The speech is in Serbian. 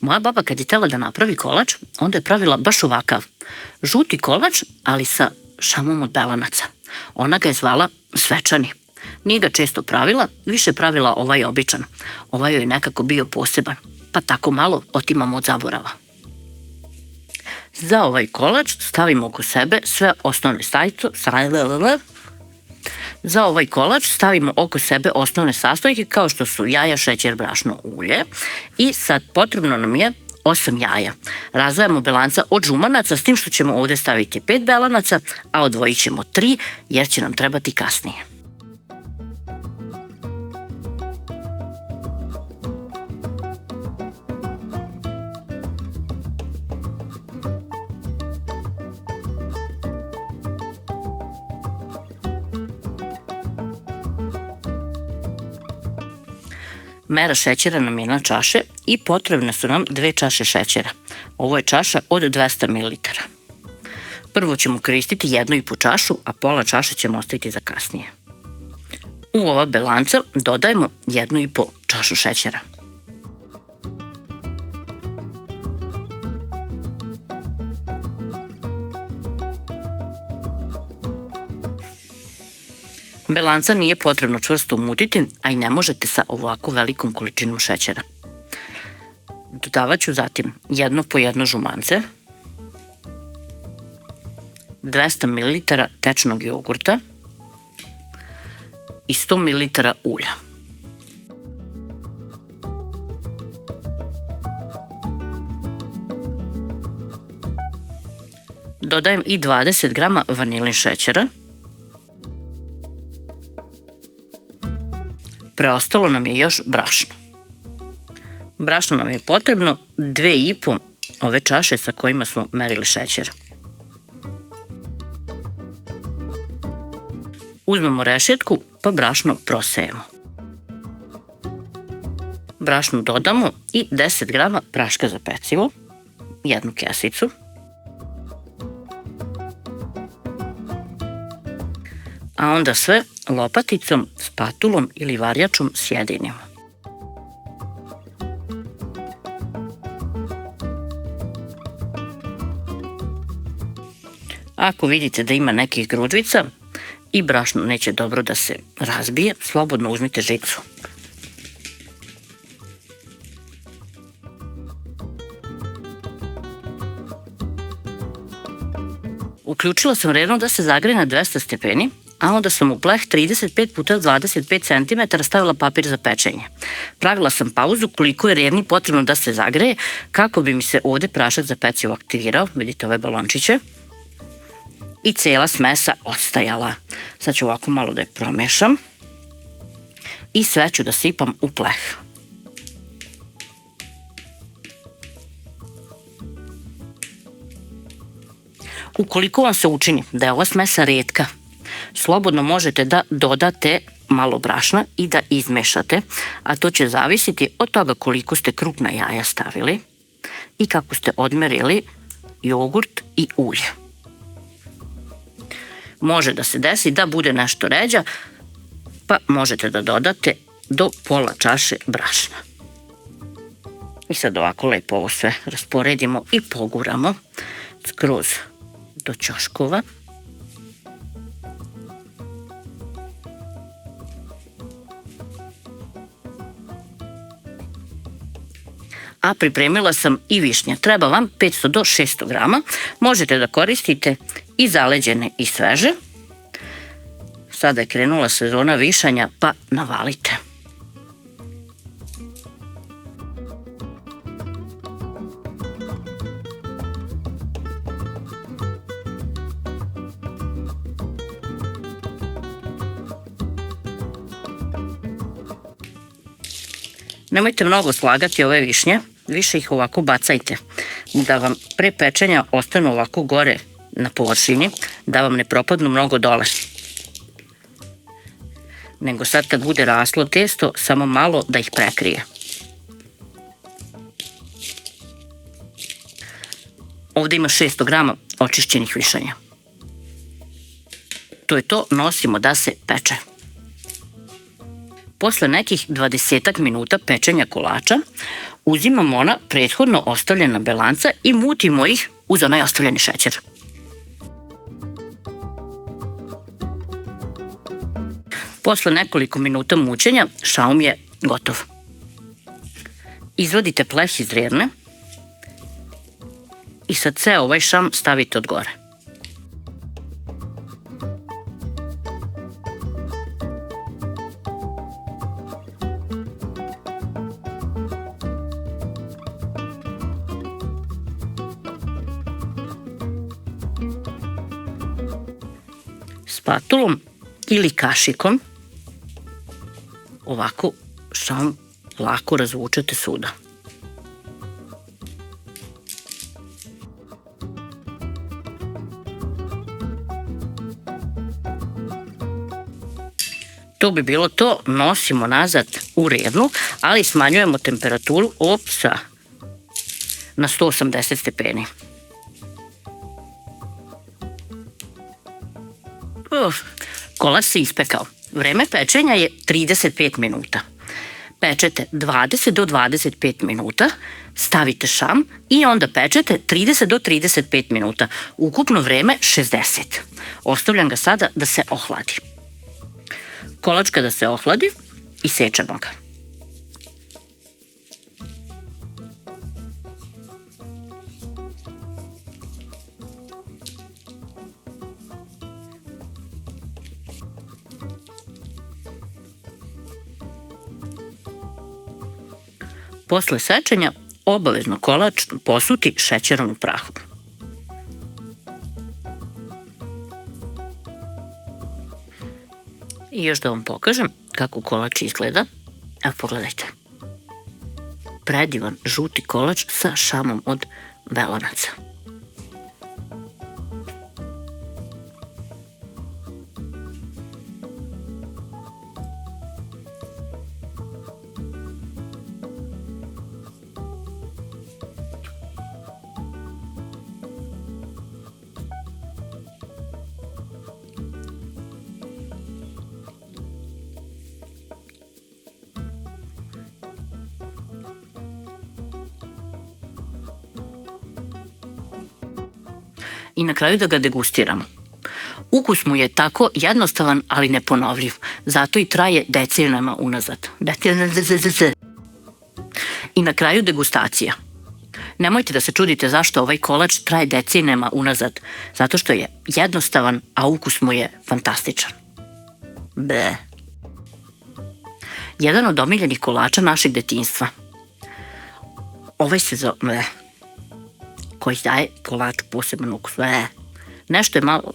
Moja baba kad je htela da napravi kolač, onda je pravila baš ovakav. Žuti kolač, ali sa šamom od belanaca. Ona ga je zvala svečani. Nije ga često pravila, više pravila ovaj običan. Ovaj joj je nekako bio poseban, pa tako malo otimamo od zaborava. Za ovaj kolač stavimo oko sebe sve osnovne Za ovaj kolač stavimo oko sebe osnovne sastojke kao što su jaja, šećer, brašno, ulje i sad potrebno nam je 8 jaja. Razdvajamo belanca od žumanaca s tim što ćemo ovde staviti 5 belanaca, a odvojit ćemo 3 jer će nam trebati kasnije. Mera šećera nam je na čaše i potrebne su nam 2 čaše šećera. Ovo je čaša od 200 ml. Prvo ćemo koristiti 1,5 čašu, a pola čaše ćemo ostaviti za kasnije. U ova belanca dodajemo 1,5 čašu šećera. Belanca nije potrebno čvrsto umutiti, a i ne možete sa ovako velikom količinom šećera. Dodavat ću zatim 1 po 1 žumance, 200 ml tečnog jogurta i 100 ml ulja. Dodajem i 20 grama vanilin šećera. Preostalo nam je još brašno. Brašno nam je potrebno 2,5 ove čaše sa kojima smo merili šećer. Uzmemo rešetku pa brašno prosejemo. Brašnu dodamo i 10 grama praška za pecivo, 1 kesicu. A onda sve lopaticom, spatulom ili varjačom sjedinimo. Ako vidite da ima nekih grudvica i brašno neće dobro da se razbije, slobodno uzmite žicu. Uključila sam redno da se zagreje na 200 stepeni, a onda sam u pleh 35 x 25 cm stavila papir za pečenje. Pravila sam pauzu koliko je revni potrebno da se zagreje kako bi mi se ovde prašak za pecivo aktivirao, vidite ove balončiće, i cela smesa odstajala. Sad ću ovako malo da je promešam i sve ću da sipam u pleh. Ukoliko vam se učini da je ova smesa retka, slobodno možete da dodate malo brašna i da izmešate, a to će zavisiti od toga koliko ste krupna jaja stavili i kako ste odmerili jogurt i ulje. Može da se desi da bude nešto ređa, pa možete da dodate do pola čaše brašna. I sad ovako lepo ovo sve rasporedimo i poguramo skroz do ćoškova. A pripremila sam i višnje. Treba vam 500 do 600 grama. Možete da koristite i zaleđene i sveže. Sada je krenula sezona višanja, pa navalite. Nemojte mnogo slagati ove višnje, više ih ovako bacajte, da vam pre pečenja ostanu ovako gore na površini, da vam ne propadnu mnogo dole. Nego sad kad bude raslo testo, samo malo da ih prekrije. Ovde ima 600 grama očišćenih višanja. To je to, nosimo da se peče. Posle nekih 20 minuta pečenja kolača uzimamo ona prethodno ostavljena belanca i mutimo ih uz onaj ostavljeni šećer. Posle nekoliko minuta mućenja šaum je gotov. Izvadite pleh iz rerne i sad ceo ovaj šam stavite od gore. Spatulom ili kašikom ovako šam lako razvučete svuda. To bi bilo to, nosimo nazad u rernu, ali smanjujemo temperaturu na 180 stepeni. Kolač se ispekao. Vreme pečenja je 35 minuta. Pečete 20 do 25 minuta, stavite šam i onda pečete 30 do 35 minuta. Ukupno vreme 60. Ostavljam ga sada da se ohladi. Kolač kada se ohladi, isečemo ga. Posle sečenja obavezno kolač posuti šećerom u prahu. I još da vam pokažem kako kolač izgleda. Evo pogledajte. Predivan žuti kolač sa šamom od belanaca. I na kraju da ga degustiramo. Ukus mu je tako jednostavan, ali neponovljiv. Zato i traje decenijama unazad. I na kraju degustacija. Nemojte da se čudite zašto ovaj kolač traje decenijama unazad. Zato što je jednostavan, a ukus mu je fantastičan. Ble. Jedan od omiljenih kolača našeg detinjstva. Ovaj se zove... koji daje kolaču poseban ukus. Nešto je malo...